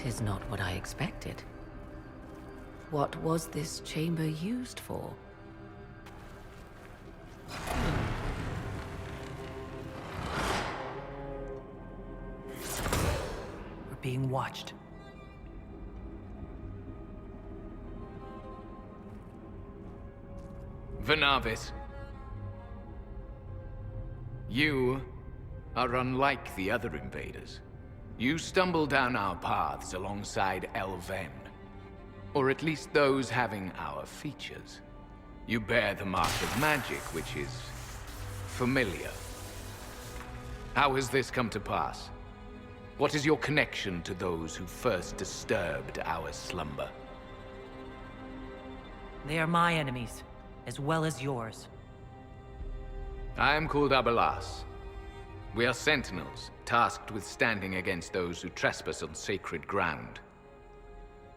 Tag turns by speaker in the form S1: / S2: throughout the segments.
S1: 'Tis not what I expected. What was this chamber used for?
S2: We're being watched.
S3: Venavis. You are unlike the other invaders. You stumble down our paths alongside Elven. Or at least those having our features. You bear the mark of magic, which is familiar. How has this come to pass? What is your connection to those who first disturbed our slumber?
S2: They are my enemies, as well as yours.
S3: I am called Abelas. We are sentinels, tasked with standing against those who trespass on sacred ground.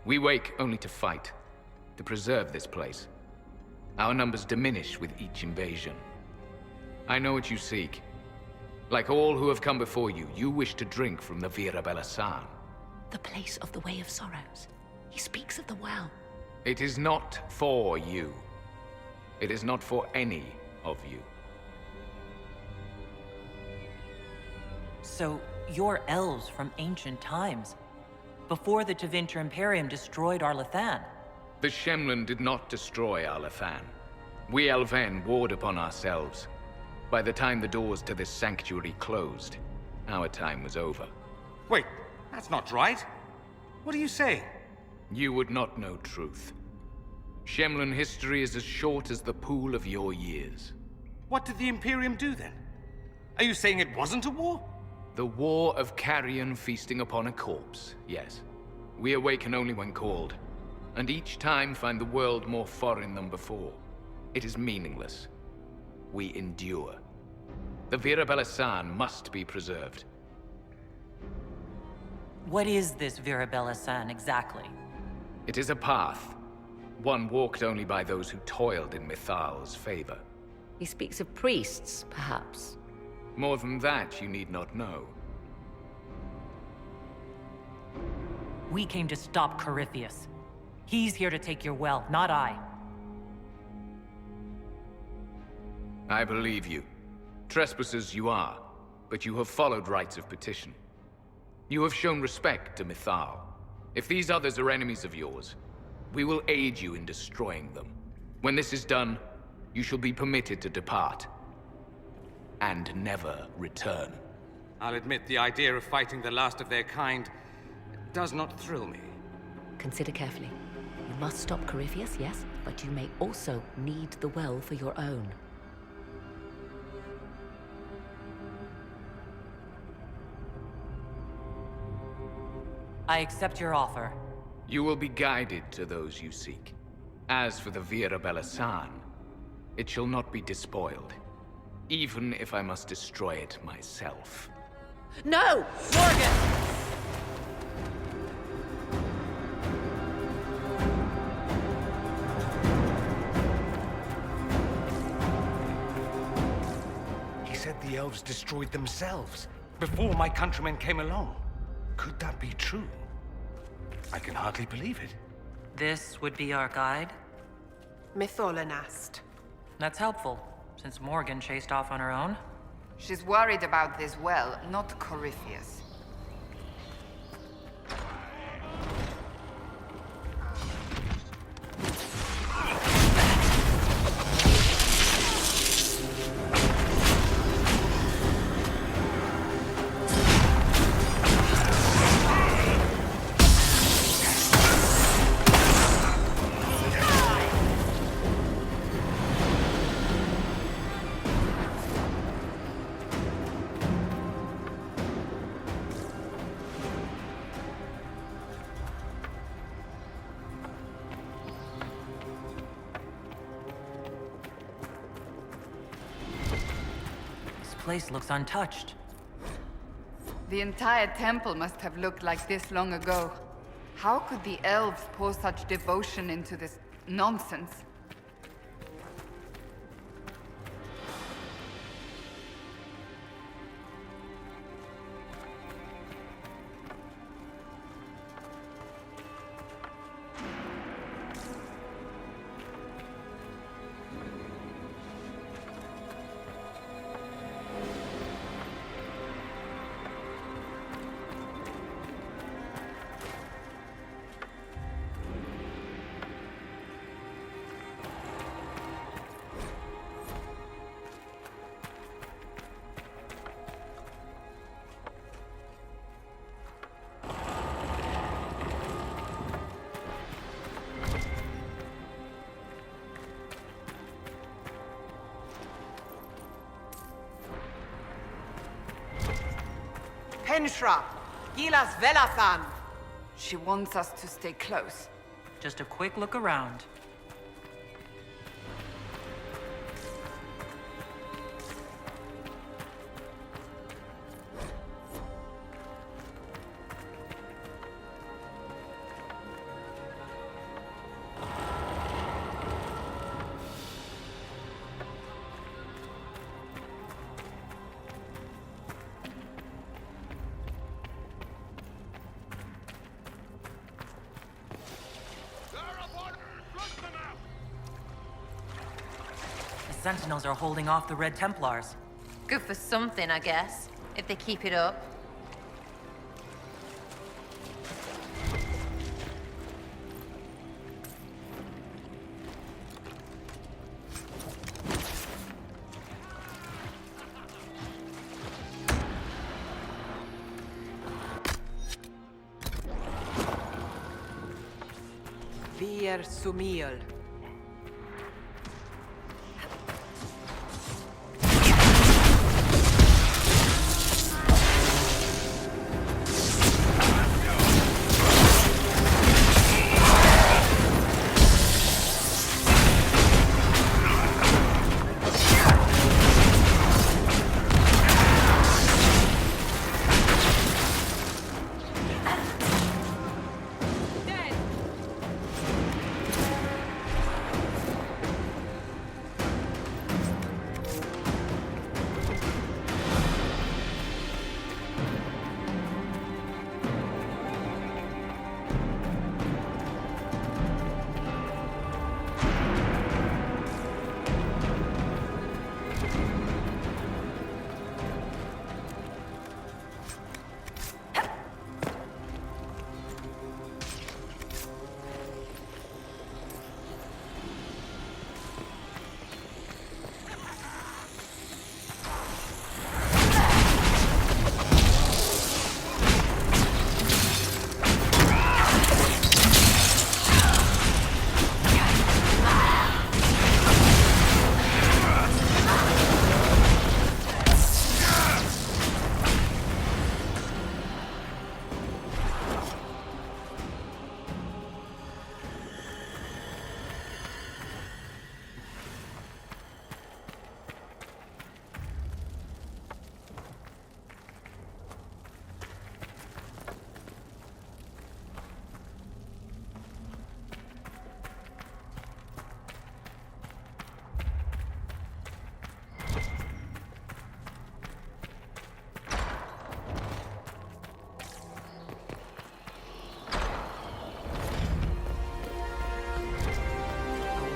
S3: We wake only to fight, to preserve this place. Our numbers diminish with each invasion. I know what you seek. Like all who have come before you, you wish to drink from the Vira Belasan.
S1: The place of the Way of Sorrows. He speaks of the well.
S3: It is not for you. It is not for any of you.
S2: So, you're elves from ancient times, before the Tevinter Imperium destroyed Arlathan.
S3: The Shemlin did not destroy Arlathan. We Elven warred upon ourselves. By the time the doors to this sanctuary closed, our time was over.
S4: Wait, that's not right. What are you saying?
S3: You would not know truth. Shemlin history is as short as the pool of your years.
S4: What did the Imperium do then? Are you saying it wasn't a war?
S3: The war of carrion feasting upon a corpse, yes. We awaken only when called, and each time find the world more foreign than before. It is meaningless. We endure. The Vira Belasan must be preserved.
S2: What is this Vira Belasan exactly?
S3: It is a path, one walked only by those who toiled in Mithal's favor.
S1: He speaks of priests, perhaps.
S3: More than that, you need not know.
S2: We came to stop Corypheus. He's here to take your well, not I.
S3: I believe you. Trespassers you are, but you have followed rites of petition. You have shown respect to Mithal. If these others are enemies of yours, we will aid you in destroying them. When this is done, you shall be permitted to depart. And never return.
S4: I'll admit the idea of fighting the last of their kind does not thrill me.
S1: Consider carefully. You must stop Corypheus, yes, but you may also need the well for your own.
S2: I accept your offer.
S3: You will be guided to those you seek. As for the Vira Belasan, it shall not be despoiled. Even if I must destroy it myself.
S1: No! Morgan!
S4: He said the elves destroyed themselves before my countrymen came along. Could that be true? I can hardly believe it.
S2: This would be our guide?
S5: Mytholanast.
S2: That's helpful, since Morgan chased off on her own.
S6: She's worried about this well, not Corypheus.
S2: This place looks untouched.
S6: The entire temple must have looked like this long ago. How could the elves pour such devotion into this nonsense?
S5: Penshra, Gilas Velathan.
S6: She wants us to stay close.
S2: Just a quick look around. The Sentinels are holding off the Red Templars.
S7: Good for something, I guess, if they keep it up.
S5: Vir Sumiel.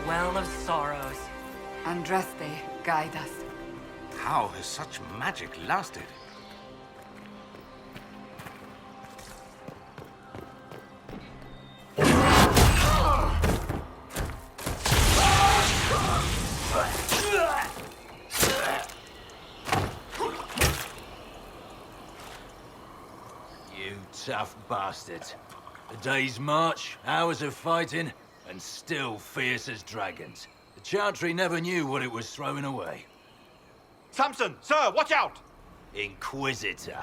S2: Well of Sorrows.
S6: Andraste, guide us.
S4: How has such magic lasted?
S8: You tough bastards. A day's march, hours of fighting, and still fierce as dragons. The Chantry never knew what it was throwing away.
S9: Samson, sir, watch out!
S8: Inquisitor.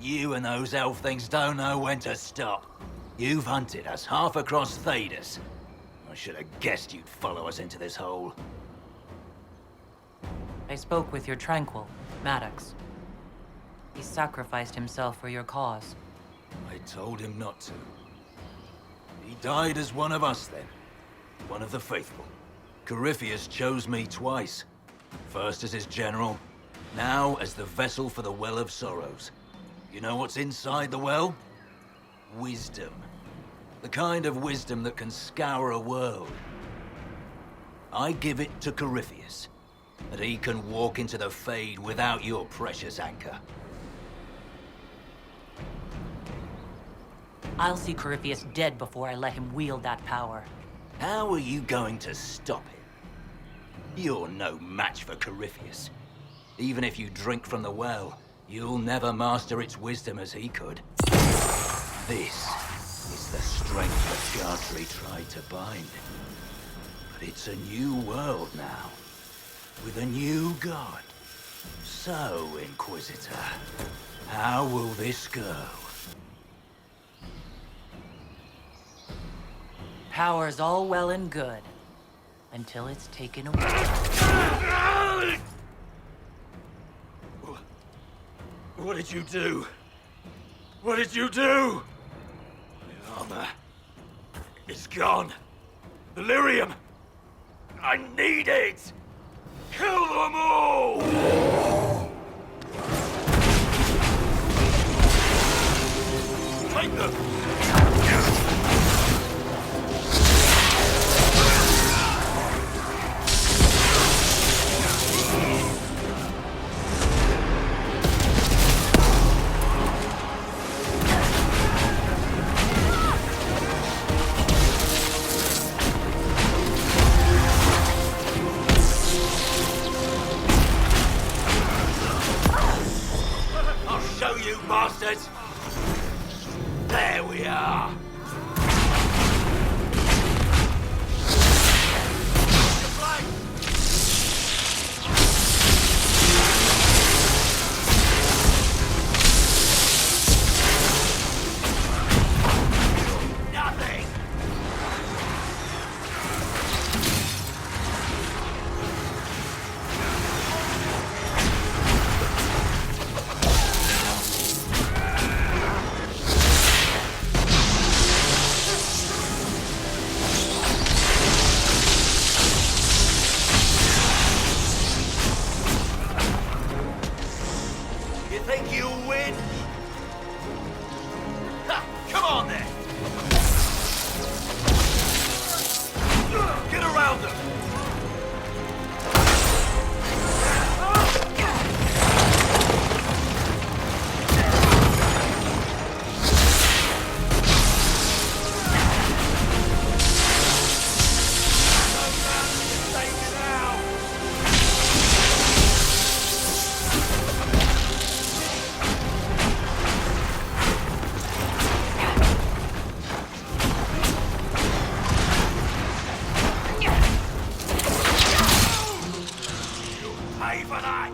S8: You and those elf things don't know when to stop. You've hunted us half across Thedas. I should have guessed you'd follow us into this hole.
S2: I spoke with your Tranquil, Maddox. He sacrificed himself for your cause.
S8: I told him not to. He died as one of us then. One of the faithful. Corypheus chose me twice. First as his general, now as the vessel for the Well of Sorrows. You know what's inside the well? Wisdom. The kind of wisdom that can scour a world. I give it to Corypheus, that he can walk into the Fade without your precious anchor.
S2: I'll see Corypheus dead before I let him wield that power.
S8: How are you going to stop him? You're no match for Corypheus. Even if you drink from the well, you'll never master its wisdom as he could. This is the strength the Chantry tried to bind. But it's a new world now, with a new god. So, Inquisitor, How will this go?
S2: Power's all well and good, until it's taken away.
S8: What did you do? What did you do? My armor. It's gone. Delirium. I need it! Kill them all! Take them! Show you bastards! There we are! Nothing! You think you'll win? Ha! Come on then! Get around them! Take it out! Pay for that!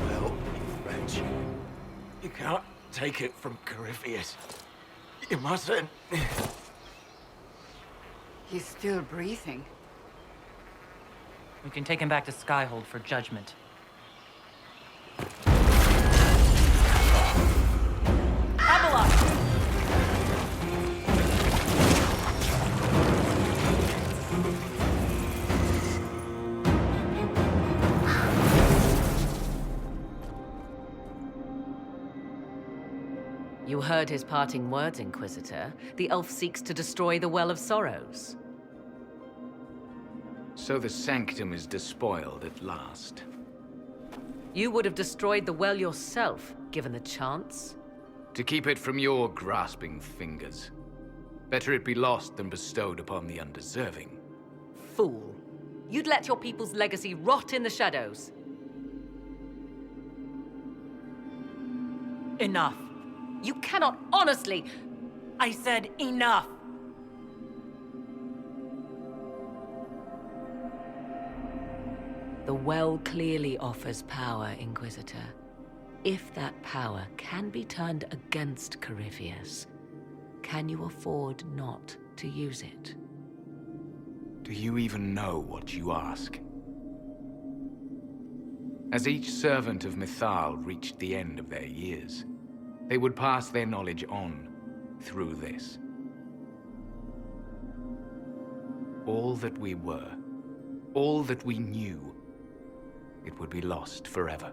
S8: Well, French, you can't take it from Corypheus. You mustn't.
S6: He's still breathing.
S2: We can take him back to Skyhold for judgment. Avalon!
S1: You heard his parting words, Inquisitor. The elf seeks to destroy the Well of Sorrows.
S3: So the sanctum is despoiled at last.
S1: You would have destroyed the well yourself, given the chance.
S3: To keep it from your grasping fingers. Better it be lost than bestowed upon the undeserving.
S1: Fool. You'd let your people's legacy rot in the shadows.
S2: Enough.
S1: You cannot honestly...
S2: I said enough!
S1: The well clearly offers power, Inquisitor. If that power can be turned against Corypheus, can you afford not to use it?
S3: Do you even know what you ask? As each servant of Mythal reached the end of their years, they would pass their knowledge on through this. All that we were, all that we knew, it would be lost forever.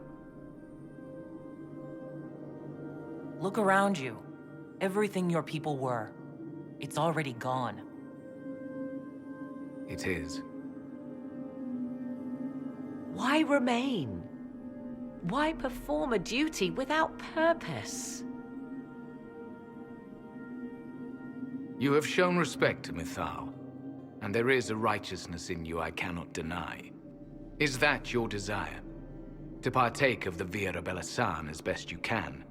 S2: Look around you. Everything your people were. It's already gone.
S3: It is.
S1: Why remain? Why perform a duty without purpose?
S3: You have shown respect to Mythal, and there is a righteousness in you I cannot deny. Is that your desire? To partake of the Via Belasan as best you can?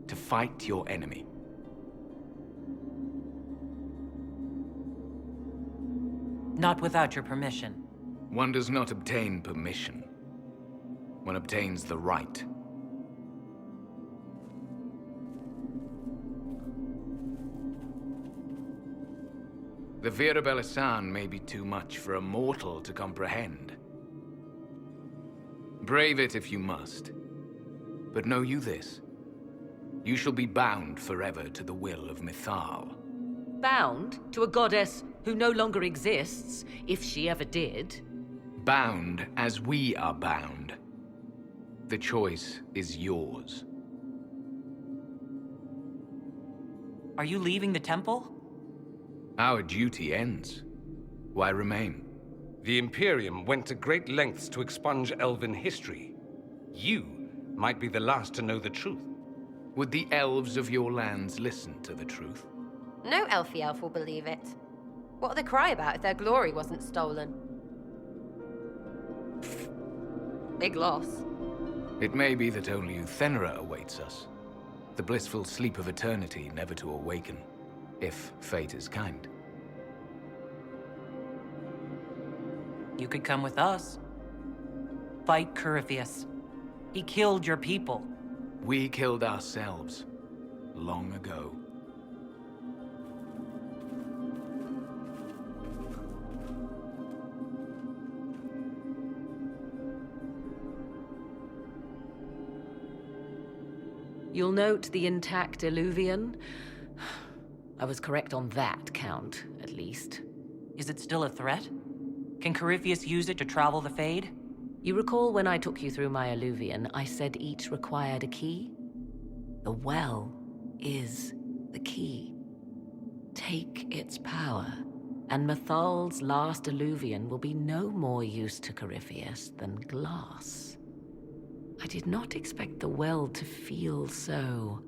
S3: To fight your enemy?
S2: Not without your permission.
S3: One does not obtain permission. One obtains the right. The Via Belasan may be too much for a mortal to comprehend. Brave it if you must. But know you this. You shall be bound forever to the will of Mythal.
S1: Bound to a goddess who no longer exists, if she ever did.
S3: Bound as we are bound. The choice is yours.
S2: Are you leaving the temple?
S3: Our duty ends. Why remain?
S4: The Imperium went to great lengths to expunge Elven history. You might be the last to know the truth.
S3: Would the elves of your lands listen to the truth?
S7: No elfie elf will believe it. What would they cry about if their glory wasn't stolen? Big loss.
S3: It may be that only Uthenera awaits us. The blissful sleep of eternity, never to awaken, if fate is kind.
S2: You could come with us. Fight Corypheus. He killed your people.
S3: We killed ourselves, long ago.
S1: You'll note the intact Illuvian. I was correct on that count, at least.
S2: Is it still a threat? Can Corypheus use it to travel the Fade?
S1: You recall when I took you through my Illuvian, I said each required a key? The well is the key. Take its power, and Mythal's last Illuvian will be no more use to Corypheus than glass. I did not expect the well to feel so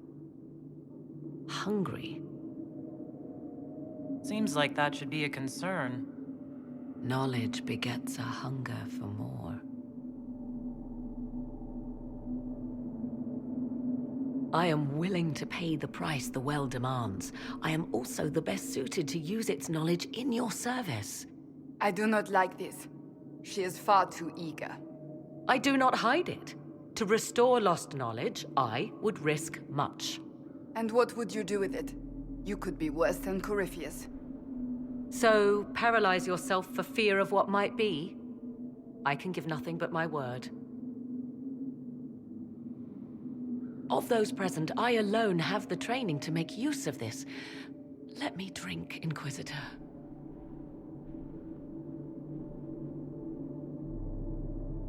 S1: hungry.
S2: Seems like that should be a concern.
S1: Knowledge begets a hunger for more. I am willing to pay the price the well demands. I am also the best suited to use its knowledge in your service.
S6: I do not like this. She is far too eager.
S1: I do not hide it. To restore lost knowledge, I would risk much.
S6: And what would you do with it? You could be worse than Corypheus.
S1: So, paralyze yourself for fear of what might be? I can give nothing but my word. Of those present, I alone have the training to make use of this. Let me drink, Inquisitor.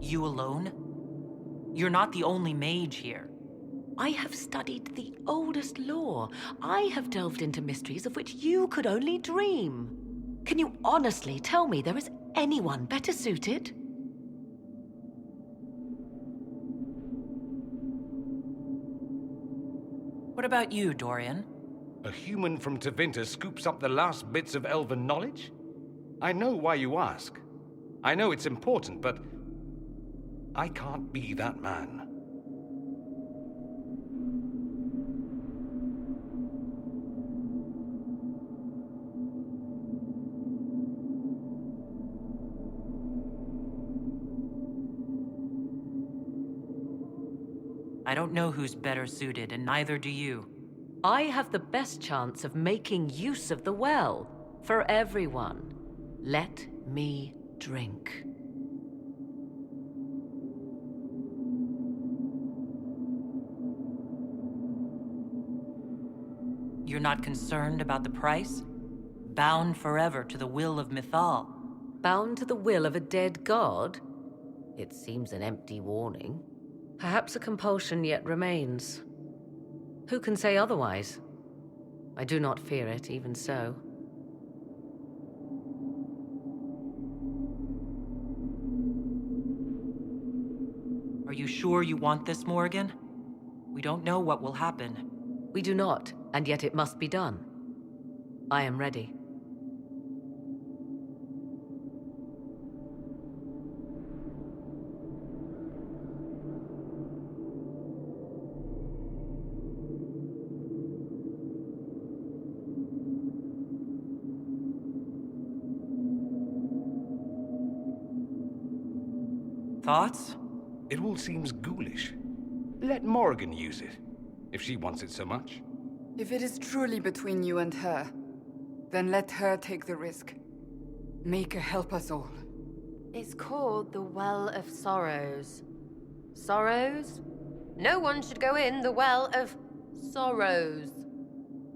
S2: You alone? You're not the only mage here.
S1: I have studied the oldest lore. I have delved into mysteries of which you could only dream. Can you honestly tell me there is anyone better suited?
S2: What about you, Dorian?
S4: A human from Tevinter scoops up the last bits of Elven knowledge? I know why you ask. I know it's important, but I can't be that man.
S2: I don't know who's better suited, and neither do you.
S1: I have the best chance of making use of the well for everyone. Let me drink.
S2: You're not concerned about the price? Bound forever to the will of Mythal.
S1: Bound to the will of a dead god? It seems an empty warning. Perhaps a compulsion yet remains. Who can say otherwise? I do not fear it, even so.
S2: Are you sure you want this, Morgan? We don't know what will happen.
S1: We do not, and yet it must be done. I am ready.
S2: Thoughts?
S4: It all seems ghoulish. Let Morrigan use it, if she wants it so much.
S6: If it is truly between you and her, then let her take the risk. Make her help us all.
S7: It's called the Well of Sorrows. Sorrows? No one should go in the Well of Sorrows.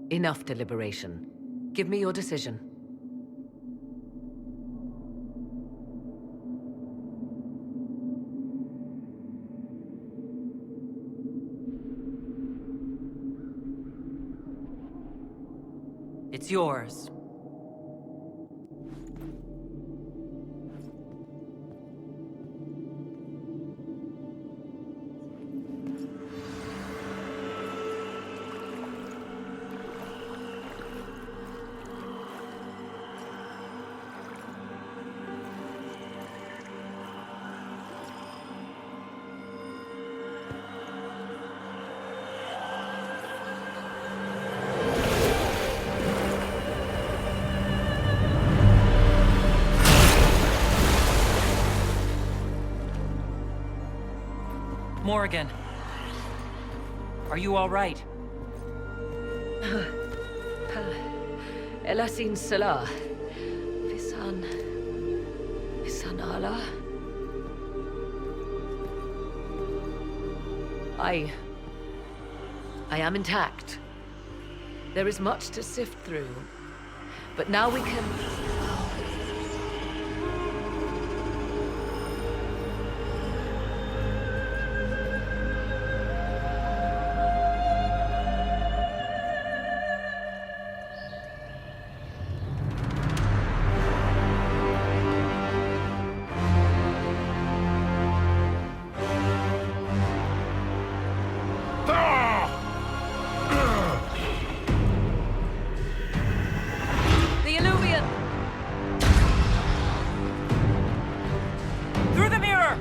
S1: Enough deliberation. Give me your decision.
S2: It's yours. Morrigan. Are you all right?
S1: Elasin Salah. Visanala. I am intact. There is much to sift through. But now we can...
S2: Through the mirror!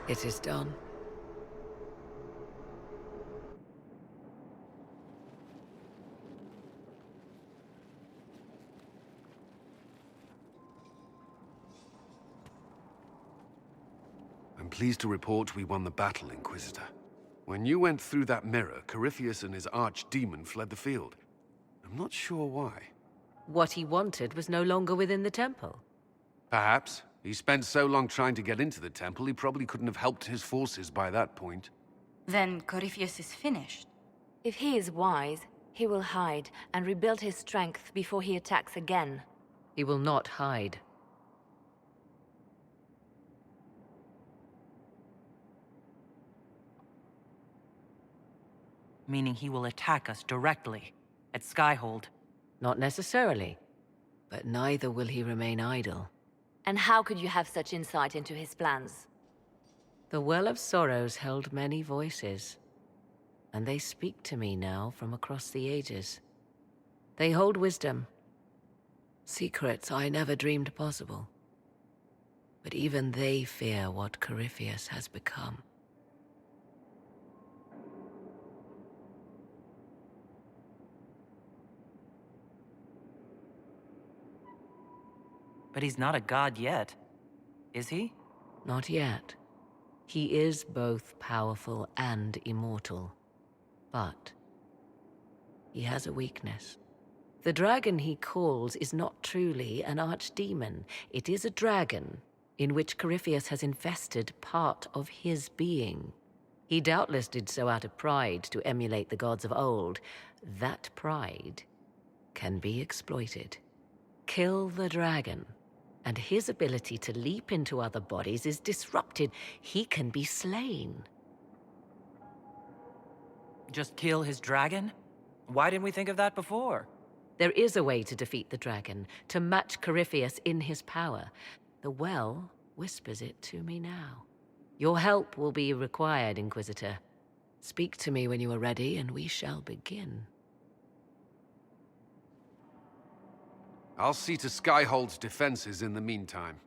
S1: It is done.
S10: I'm pleased to report we won the battle, Inquisitor. When you went through that mirror, Corypheus and his archdemon fled the field. I'm not sure why.
S1: What he wanted was no longer within the temple.
S10: Perhaps. He spent so long trying to get into the temple, he probably couldn't have helped his forces by that point.
S11: Then Corypheus is finished.
S7: If he is wise, he will hide and rebuild his strength before he attacks again.
S1: He will not hide.
S2: Meaning he will attack us directly at Skyhold.
S1: Not necessarily. But neither will he remain idle.
S7: And how could you have such insight into his plans?
S1: The Well of Sorrows held many voices, and they speak to me now from across the ages. They hold wisdom, secrets I never dreamed possible. But even they fear what Corypheus has become.
S2: But he's not a god yet, is he?
S1: Not yet. He is both powerful and immortal. But he has a weakness. The dragon he calls is not truly an archdemon. It is a dragon in which Corypheus has infested part of his being. He doubtless did so out of pride to emulate the gods of old. That pride can be exploited. Kill the dragon, and his ability to leap into other bodies is disrupted. He can be slain.
S2: Just kill his dragon? Why didn't we think of that before?
S1: There is a way to defeat the dragon, to match Corypheus in his power. The well whispers it to me now. Your help will be required, Inquisitor. Speak to me when you are ready, and we shall begin.
S10: I'll see to Skyhold's defenses in the meantime.